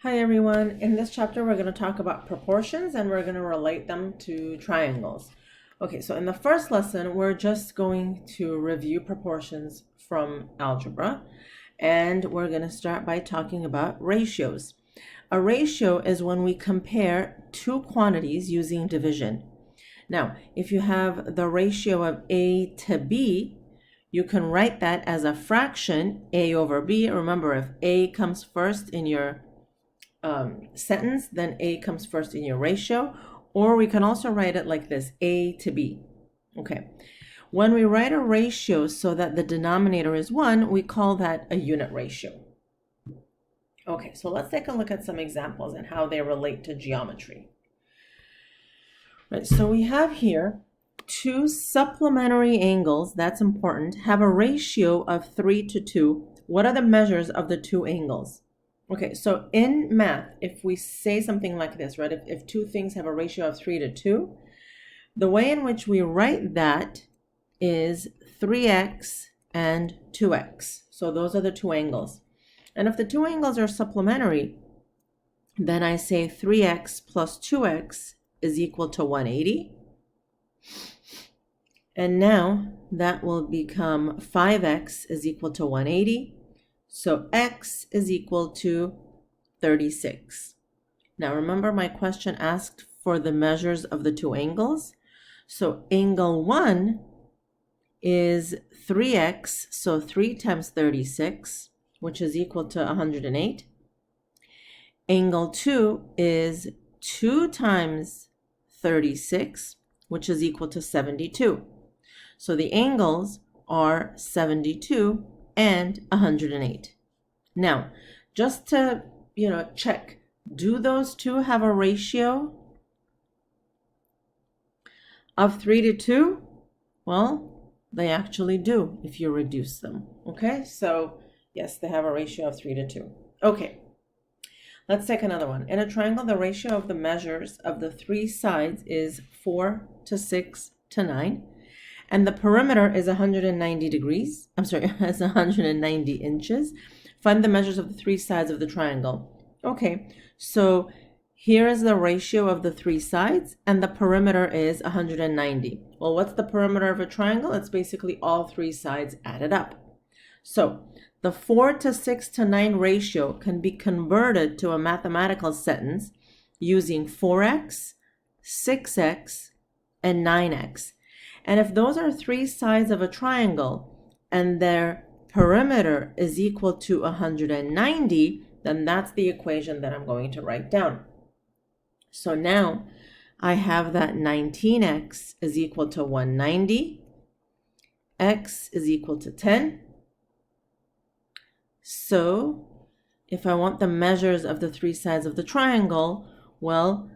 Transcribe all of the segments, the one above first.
Hi everyone, in this chapter we're going to talk about proportions and we're going to relate them to triangles. Okay, so in the first lesson we're just going to review proportions from algebra, and we're going to start by talking about ratios. A ratio is when we compare two quantities using division. Now, if you have the ratio of A to B, you can write that as a fraction, A over B. Remember, if A comes first in your sentence, then A comes first in your ratio, or we can also write it like this, A to B. Okay. When we write a ratio so that the denominator is 1, we call that a unit ratio. Okay, so let's take a look at some examples and how they relate to geometry. Right, so we have here two supplementary angles, that's important, have a ratio of 3 to 2. What are the measures of the two angles? Okay, so in math, if we say something like this, right, if two things have a ratio of 3 to 2, the way in which we write that is 3x and 2x. So those are the two angles. And if the two angles are supplementary, then I say 3x plus 2x is equal to 180. And now that will become 5x is equal to 180. So x is equal to 36. Now remember, my question asked for the measures of the two angles. So angle 1 is 3x, so 3 times 36, which is equal to 108. Angle 2 is 2 times 36, which is equal to 72. So the angles are 72 and 108. Now, just to, check, do those two have a ratio of 3 to 2? Well, they actually do if you reduce them. Okay, so yes, they have a ratio of 3 to 2. Okay, let's take another one. In a triangle, the ratio of the measures of the three sides is 4 to 6 to 9. And the perimeter is 190 degrees. I'm sorry, it's 190 inches. Find the measures of the three sides of the triangle. Okay, so here is the ratio of the three sides, and the perimeter is 190. Well, what's the perimeter of a triangle? It's basically all three sides added up. So the 4 to 6 to 9 ratio can be converted to a mathematical sentence using 4x, 6x, and 9x. And if those are three sides of a triangle and their perimeter is equal to 190, then that's the equation that I'm going to write down. So now I have that 19x is equal to 190, x is equal to 10. So if I want the measures of the three sides of the triangle, well,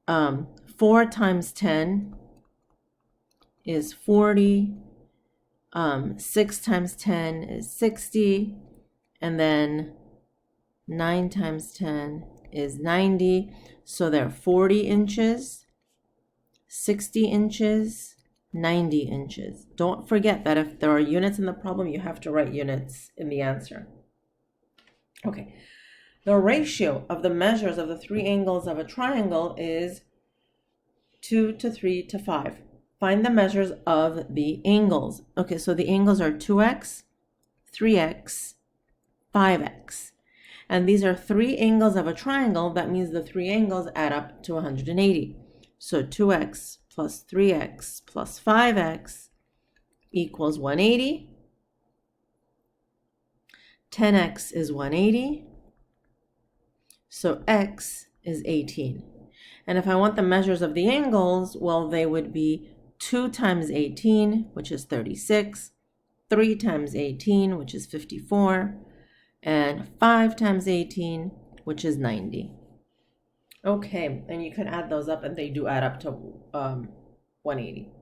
4 times 10 is 40, 6 times 10 is 60, and then 9 times 10 is 90. So they're 40 inches, 60 inches, 90 inches. Don't forget that if there are units in the problem, you have to write units in the answer. Okay, the ratio of the measures of the three angles of a triangle is 2 to 3 to 5. Find the measures of the angles. Okay, so the angles are 2x, 3x, 5x. And these are three angles of a triangle. That means the three angles add up to 180. So 2x plus 3x plus 5x equals 180. 10x is 180. So x is 18. And if I want the measures of the angles, well, they would be 2 times 18, which is 36, 3 times 18, which is 54, and 5 times 18, which is 90. Okay, and you can add those up, and they do add up to 180.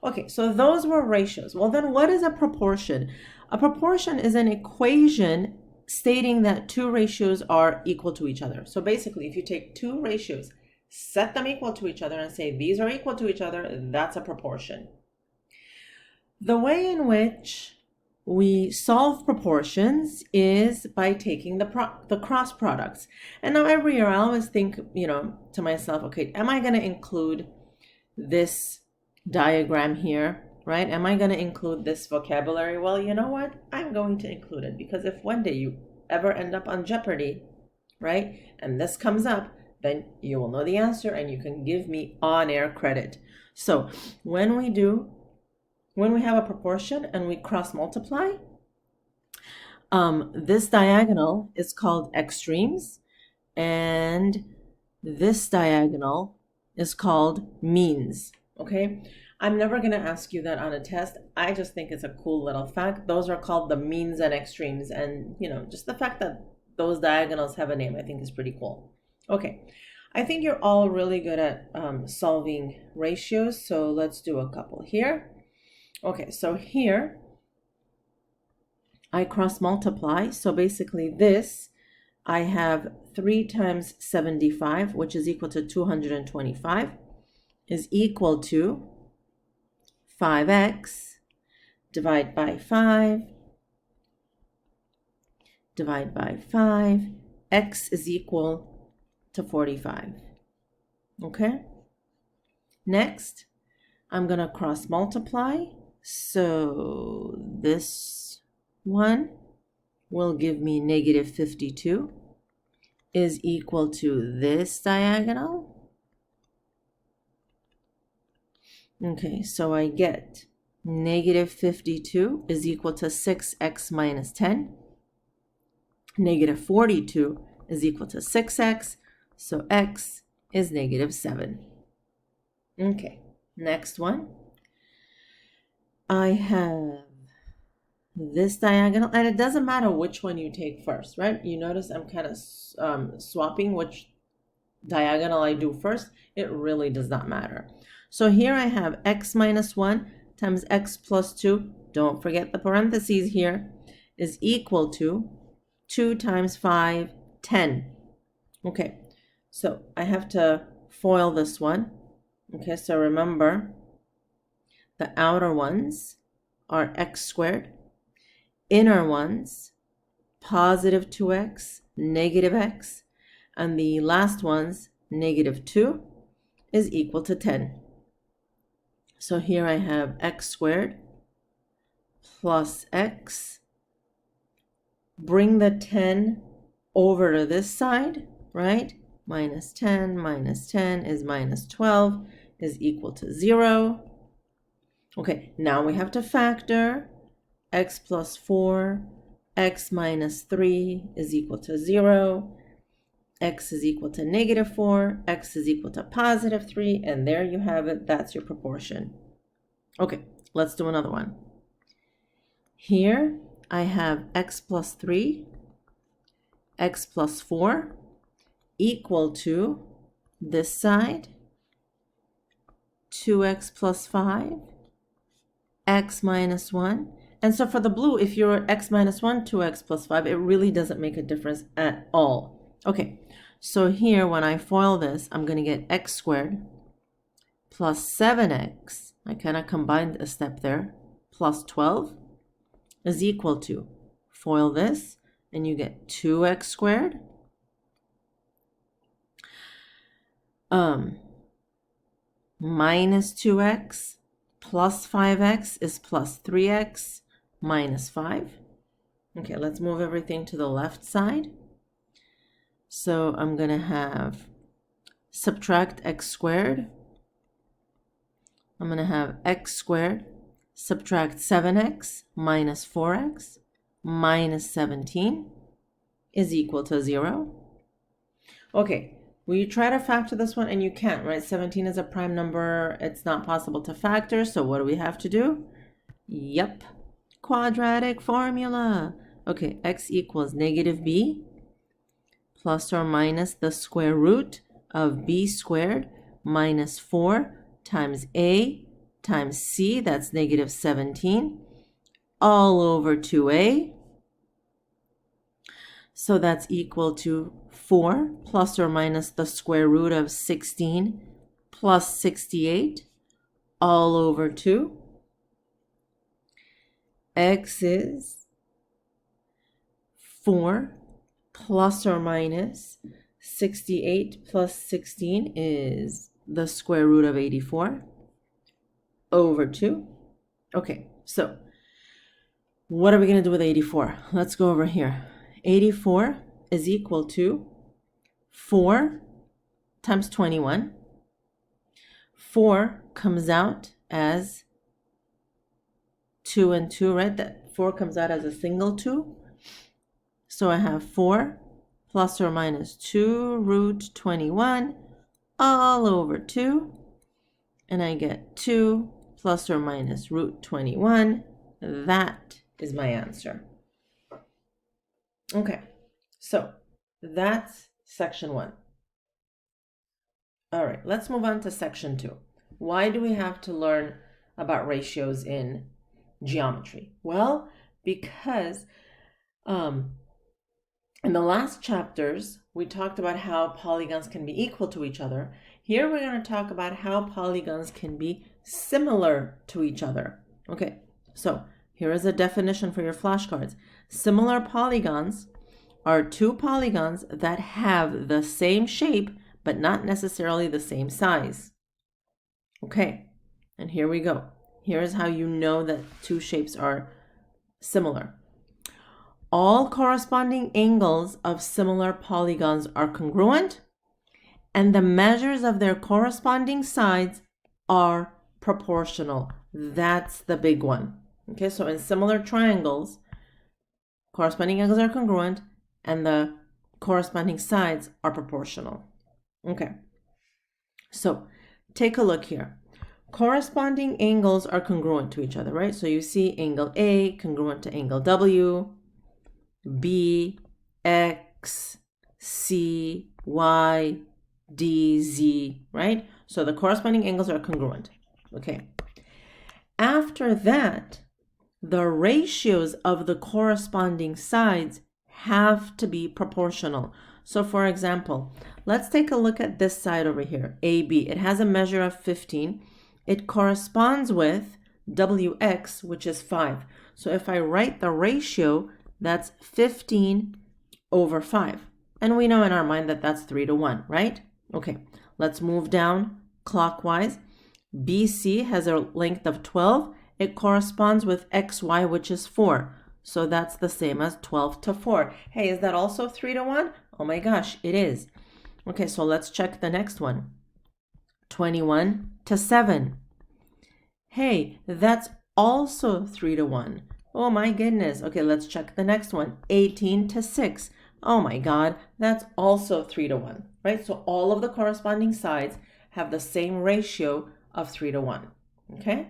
Okay, so those were ratios. Well, then what is a proportion? A proportion is an equation stating that two ratios are equal to each other. So basically, if you take two ratios, set them equal to each other and say these are equal to each other, that's a proportion. The way in which we solve proportions is by taking the cross products. And now every year I always think, to myself, okay, am I going to include this diagram here, right? Am I going to include this vocabulary? Well, you know what? I'm going to include it, because if one day you ever end up on Jeopardy, right, and this comes up, then you will know the answer and you can give me on-air credit. So when we have a proportion and we cross multiply, this diagonal is called extremes, and this diagonal is called means, okay? I'm never going to ask you that on a test. I just think it's a cool little fact. Those are called the means and extremes, and just the fact that those diagonals have a name, I think is pretty cool. Okay, I think you're all really good at solving ratios, so let's do a couple here. Okay, so here I cross multiply. So basically this, I have 3 times 75, which is equal to 225, is equal to 5x, divide by 5, divide by 5, x is equal to 45. Okay? Next, I'm going to cross multiply. So this one will give me negative 52 is equal to this diagonal. Okay, so I get negative 52 is equal to 6x minus 10. Negative 42 is equal to 6x, so x is negative 7. Okay, next one. I have this diagonal, and it doesn't matter which one you take first, right? You notice I'm kind of swapping which diagonal I do first. It really does not matter. So here I have x minus 1 times x plus 2, don't forget the parentheses here, is equal to 2 times 5, 10. Okay, so I have to FOIL this one. Okay, so remember, the outer ones are x squared, inner ones, positive 2x, negative x, and the last ones, negative 2, is equal to 10. So here I have x squared plus x. Bring the 10 over to this side, right? Minus 10 is minus 12 is equal to 0. Okay, now we have to factor. X plus 4, x minus 3 is equal to 0. X is equal to negative 4, x is equal to positive 3, and there you have it. That's your proportion. Okay, let's do another one. Here I have x plus 3, x plus 4 equal to this side, 2x plus 5, x minus 1. And so for the blue, if you're x minus 1, 2x plus 5, it really doesn't make a difference at all. Okay, so here when I FOIL this, I'm going to get x squared plus 7x, I kind of combined a step there, plus 12 is equal to, FOIL this, and you get 2x squared minus 2x plus 5x is plus 3x minus 5. Okay, let's move everything to the left side. So I'm going to have subtract x squared. I'm going to have x squared subtract 7x minus 4x minus 17 is equal to 0. Okay, well, you try to factor this one and you can't, right? 17 is a prime number. It's not possible to factor. So what do we have to do? Yep, quadratic formula. Okay, x equals negative b plus or minus the square root of b squared minus 4 times a times c, that's negative 17, all over 2a. So that's equal to 4 plus or minus the square root of 16 plus 68 all over 2. x is 4 plus or minus 68 plus 16 is the square root of 84 over 2. Okay, so what are we going to do with 84? Let's go over here. 84 is equal to 4 times 21. 4 comes out as 2 and 2, right? That 4 comes out as a single 2. So I have 4 plus or minus 2 root 21 all over 2. And I get 2 plus or minus root 21. That is my answer. Okay, so that's section 1. All right, let's move on to section 2. Why do we have to learn about ratios in geometry? Well, because in the last chapters, we talked about how polygons can be equal to each other. Here we're going to talk about how polygons can be similar to each other. Okay, so here is a definition for your flashcards. Similar polygons are two polygons that have the same shape, but not necessarily the same size. Okay, and here we go. Here is how you know that two shapes are similar. All corresponding angles of similar polygons are congruent, and the measures of their corresponding sides are proportional. That's the big one. Okay, so in similar triangles, corresponding angles are congruent, and the corresponding sides are proportional. Okay, so take a look here. Corresponding angles are congruent to each other, right? So you see angle A congruent to angle W, B, X, C, Y, D, Z, right? So the corresponding angles are congruent. Okay. After that, the ratios of the corresponding sides have to be proportional. So for example, let's take a look at this side over here, AB. It has a measure of 15. It corresponds with WX, which is 5. So if I write the ratio, that's 15 over 5. And we know in our mind that that's 3 to 1, right? Okay, let's move down clockwise. BC has a length of 12. It corresponds with XY, which is 4. So that's the same as 12 to 4. Hey, is that also 3 to 1? Oh my gosh, it is. Okay, so let's check the next one. 21 to 7. Hey, that's also 3 to 1. Oh my goodness. Okay, let's check the next one. 18 to 6. Oh my God, that's also 3 to 1, right? So all of the corresponding sides have the same ratio of 3 to 1, okay?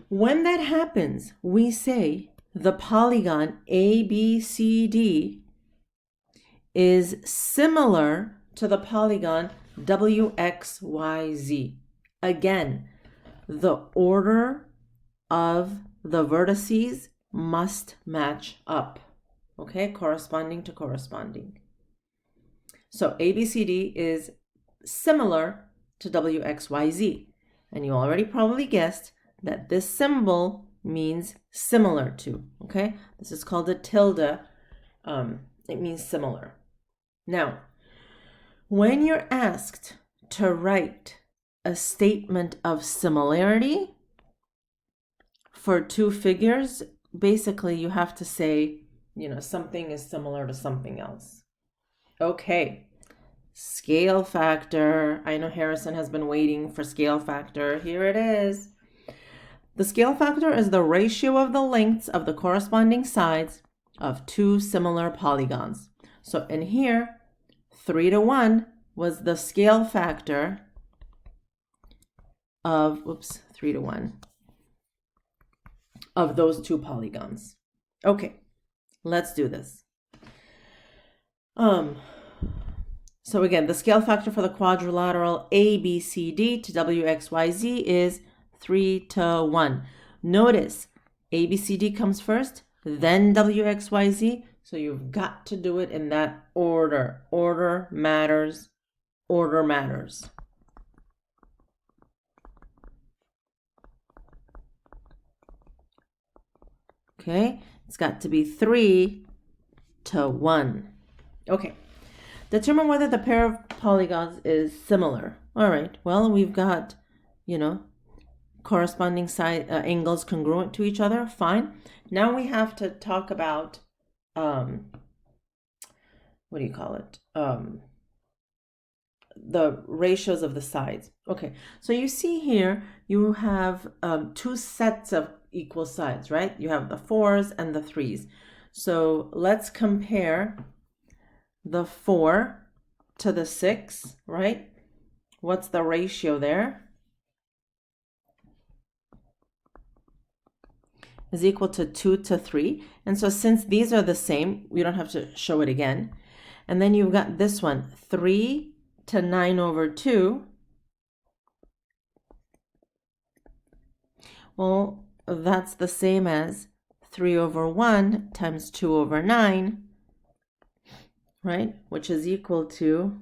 When that happens, we say the polygon ABCD is similar to the polygon WXYZ. Again, the order of the vertices must match up, okay? Corresponding to corresponding. So ABCD is similar to WXYZ. And you already probably guessed that this symbol means similar to, okay? This is called a tilde. It means similar. Now, when you're asked to write a statement of similarity for two figures, basically you have to say, something is similar to something else. Okay, scale factor. I know Harrison has been waiting for scale factor. Here it is. The scale factor is the ratio of the lengths of the corresponding sides of two similar polygons. So in here, 3 to 1 was the scale factor of, 3 to 1 of those two polygons. Okay, let's do this. So again, the scale factor for the quadrilateral ABCD to WXYZ is 3 to 1. Notice ABCD comes first, then WXYZ. So you've got to do it in that order. Order matters. Order matters. Okay, it's got to be 3 to 1. Okay, determine whether the pair of polygons is similar. All right, well, we've got, corresponding side angles congruent to each other. Fine. Now we have to talk about, what do you call it? The ratios of the sides. Okay, so you see here, you have two sets of equal sides, right? You have the 4s and the 3s. So let's compare the 4 to the 6, right? What's the ratio there? Is equal to 2 to 3. And so since these are the same, we don't have to show it again. And then you've got this one, 3 to 9 over 2. Well, that's the same as 3 over 1 times 2 over 9, right? Which is equal to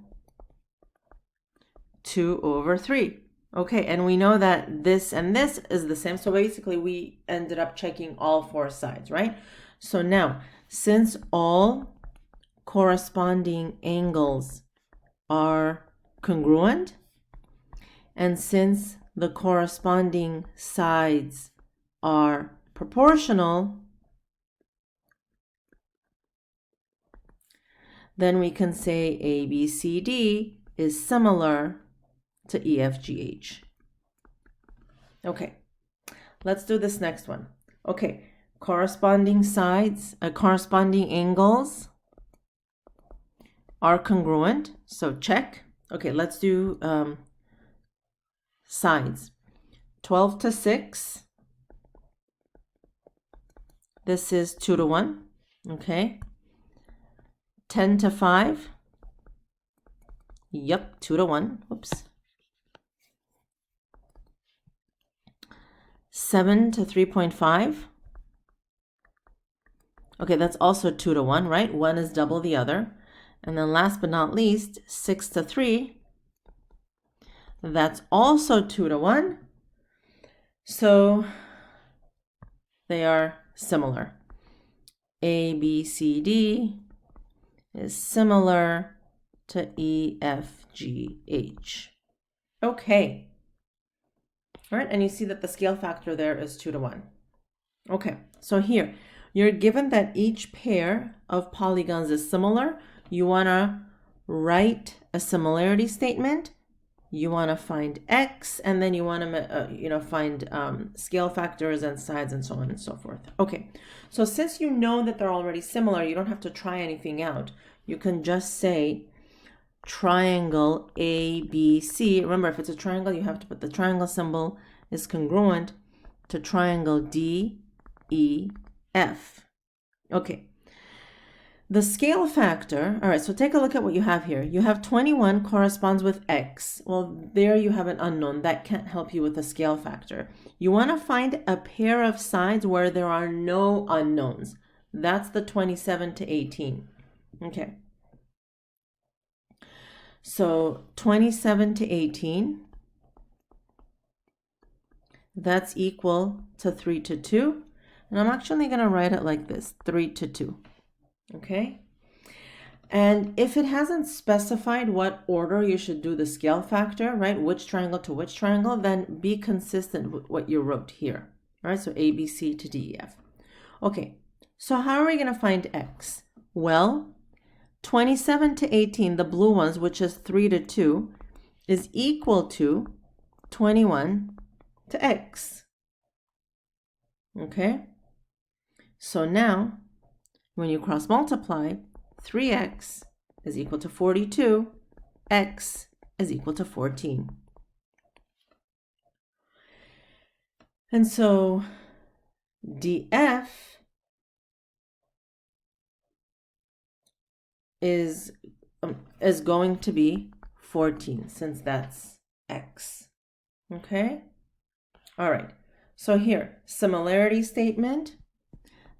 2 over 3. Okay, and we know that this and this is the same. So basically, we ended up checking all 4 sides, right? So now, since all corresponding angles are congruent, and since the corresponding sides are proportional, then we can say ABCD is similar to EFGH. Okay, let's do this next one. Okay, corresponding sides, corresponding angles are congruent, so check. Okay, let's do sides. 12 to 6. This is 2 to 1. Okay. 10 to 5. Yep, 2 to 1. Whoops. 7 to 3.5. Okay, that's also 2 to 1, right? One is double the other. And then last but not least, 6 to 3. That's also 2 to 1. So they are similar. A, B, C, D is similar to E, F, G, H. Okay. All right, and you see that the scale factor there is 2 to 1. Okay, so here, you're given that each pair of polygons is similar. You want to write a similarity statement. You want to find X, and then you want to, find scale factors and sides and so on and so forth. Okay, so since you know that they're already similar, you don't have to try anything out. You can just say triangle ABC. Remember, if it's a triangle, you have to put the triangle symbol is congruent to triangle DEF. Okay. The scale factor, all right, so take a look at what you have here. You have 21 corresponds with X. Well, there you have an unknown. That can't help you with the scale factor. You want to find a pair of sides where there are no unknowns. That's the 27 to 18. Okay. So 27 to 18, that's equal to 3 to 2. And I'm actually going to write it like this, 3 to 2. Okay. And if it hasn't specified what order you should do the scale factor, right, which triangle to which triangle, then be consistent with what you wrote here. All right, so ABC to DEF. Okay, so how are we going to find X? Well, 27 to 18, the blue ones, which is 3 to 2, is equal to 21 to X. Okay, so now when you cross multiply, 3x is equal to 42, x is equal to 14. And so DF is going to be 14, since that's x. Okay? All right. So here, similarity statement.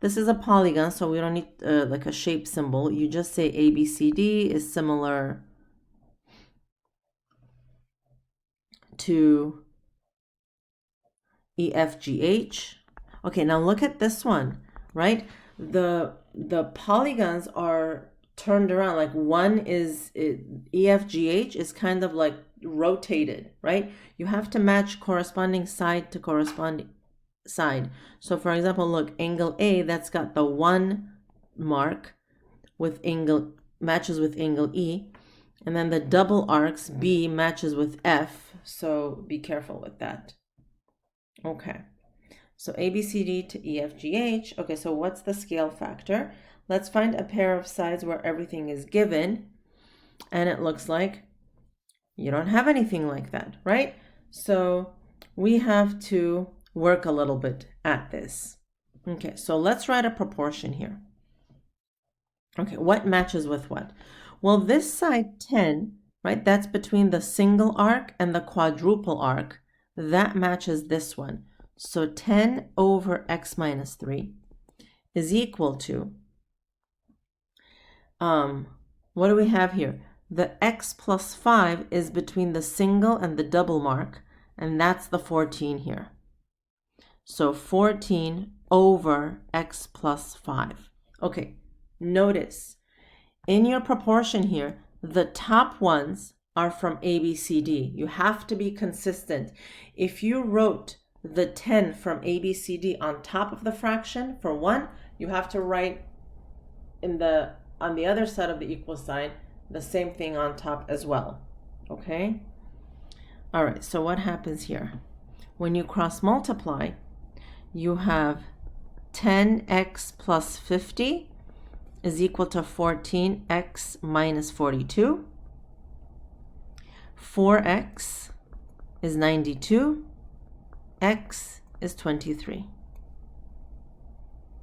This is a polygon, so we don't need like a shape symbol. You just say ABCD is similar to EFGH. Okay, now look at this one. right? The polygons are turned around, like one is EFGH is kind of like rotated, right? You have to match corresponding side to corresponding side. So for example, look, angle A, that's got the 1 mark with angle matches with angle E, and then the double arcs B matches with F, so be careful with that. Okay, so ABCD to EFGH. Okay, so what's the scale factor? Let's find a pair of sides where everything is given, and it looks like you don't have anything like that, right? So we have to work a little bit at this. Okay, so let's write a proportion here. Okay, what matches with what? Well, this side 10, right, that's between the single arc and the quadruple arc. That matches this one. So 10 over x minus 3 is equal to, what do we have here? The x plus 5 is between the single and the double mark, and that's the 14 here. So 14 over x plus 5. Okay, notice in your proportion here, the top ones are from ABCD. You have to be consistent. If you wrote the 10 from ABCD on top of the fraction for 1, you have to write on the other side of the equal sign the same thing on top as well. Okay? All right, so what happens here? When you cross multiply, you have 10x plus 50 is equal to 14x minus 42. 4x is 92. X is 23.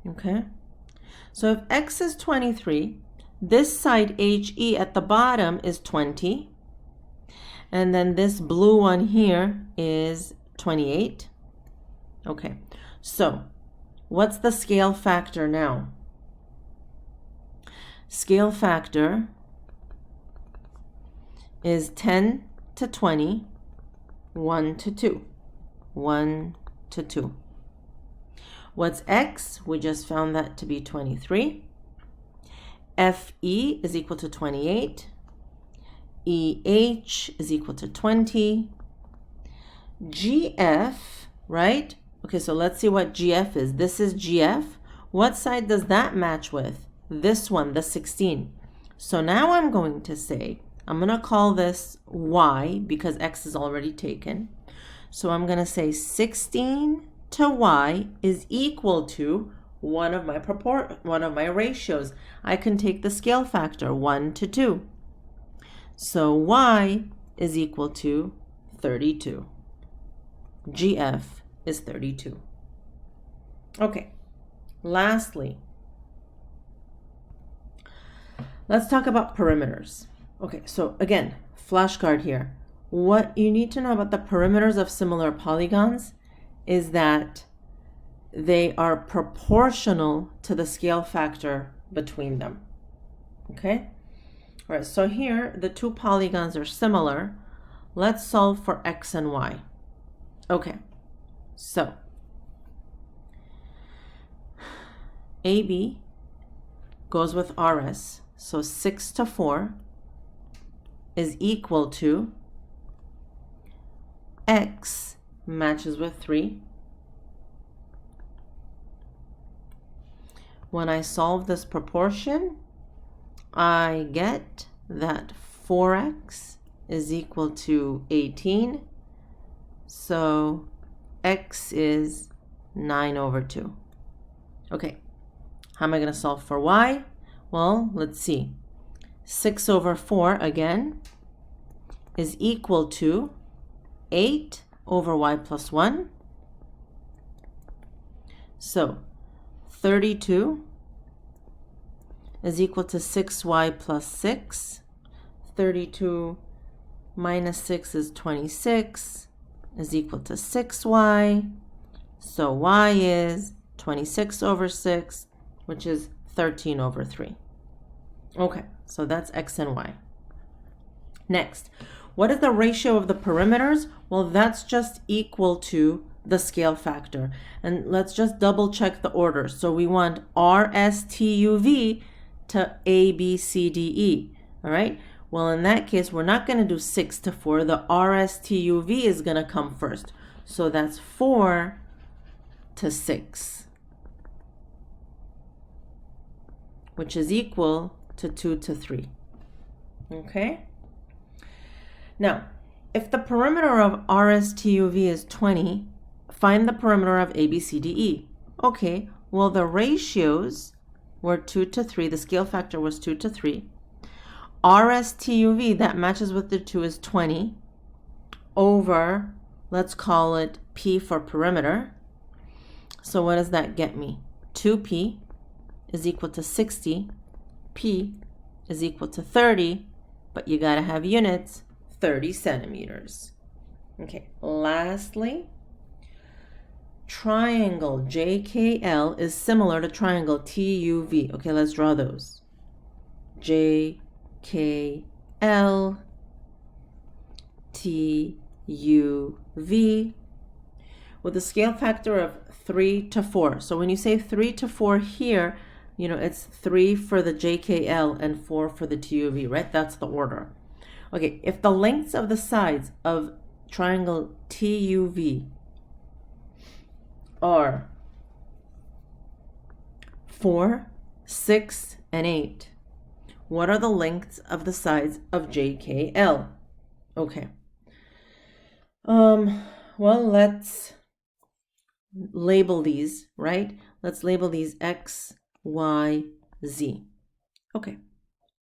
Okay? So if x is 23, this side HE at the bottom is 20. And then this blue one here is 28. Okay, so what's the scale factor now? Scale factor is 10 to 20, 1 to 2. 1 to 2. What's x? We just found that to be 23. FE is equal to 28. EH is equal to 20. GF, right? Okay, so let's see what GF is. This is GF. What side does that match with? This one, the 16. So now I'm going to say, I'm going to call this Y because X is already taken. So I'm going to say 16 to Y is equal to one of my ratios. I can take the scale factor, 1 to 2. So Y is equal to 32. GF is 32. Okay, lastly, let's talk about perimeters. Okay, so again, flashcard here. What you need to know about the perimeters of similar polygons is that they are proportional to the scale factor between them. Okay? All right, so here the two polygons are similar. Let's solve for x and y. Okay, so AB goes with RS. So 6 to 4 is equal to x matches with 3. When I solve this proportion, I get that 4x is equal to 18. So x is 9 over 2. Okay, how am I going to solve for y? Well, let's see. 6 over 4 again is equal to 8 over y plus 1. So 32 is equal to 6y plus 6. 32 minus 6 is 26 is equal to 6y. So y is 26 over 6, which is 13 over 3. Okay, so that's x and y. Next, what is the ratio of the perimeters? Well, that's just equal to the scale factor. And let's just double check the order. So we want RSTUV to ABCDE. All right. Well, in that case, we're not going to do 6 to 4. The RSTUV is going to come first. So that's 4 to 6, which is equal to 2 to 3. Okay? Now, if the perimeter of RSTUV is 20, find the perimeter of ABCDE. Okay, well, the ratios were 2 to 3. The scale factor was 2 to 3. RSTUV, that matches with the 2, is 20 over, let's call it P for perimeter. So what does that get me? 2P is equal to 60. P is equal to 30, but you got to have units, 30 centimeters. Okay, lastly, triangle JKL is similar to triangle TUV. Okay, let's draw those. JKL, TUV, with a scale factor of 3 to 4. So when you say 3 to 4 here, you know, it's 3 for the JKL and 4 for the TUV, right? That's the order. Okay, if the lengths of the sides of triangle TUV are 4, 6, and 8, what are the lengths of the sides of JKL? Okay. Well, let's label these, right? Let's label these X, Y, Z. Okay,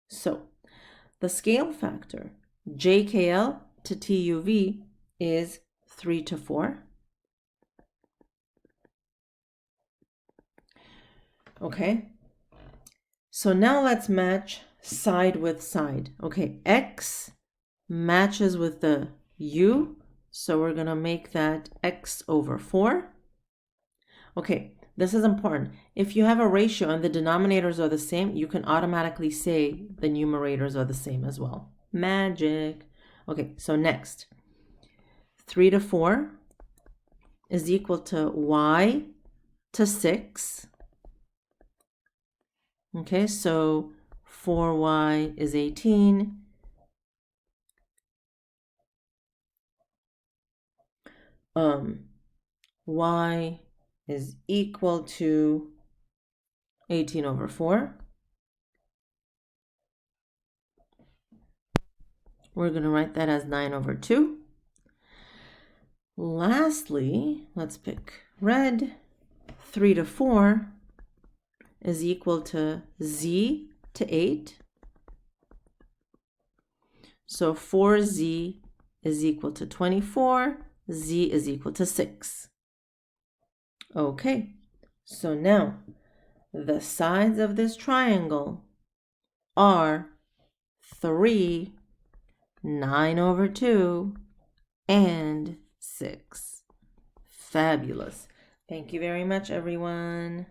so the scale factor JKL to TUV is 3 to 4. Okay, so now let's match side with side. Okay, X matches with the U, so we're going to make that X over 4. Okay, this is important. If you have a ratio and the denominators are the same, you can automatically say the numerators are the same as well. Magic. Okay, so next, 3 to 4 is equal to Y to 6. Okay, so 4Y is 18. Y is equal to 18 over 4. We're going to write that as 9 over 2. Lastly, let's pick red. 3 to 4 is equal to Z to 8. So 4Z is equal to 24. Z is equal to 6. Okay, so now the sides of this triangle are 3, 9 over 2, and 6. Fabulous. Thank you very much, everyone.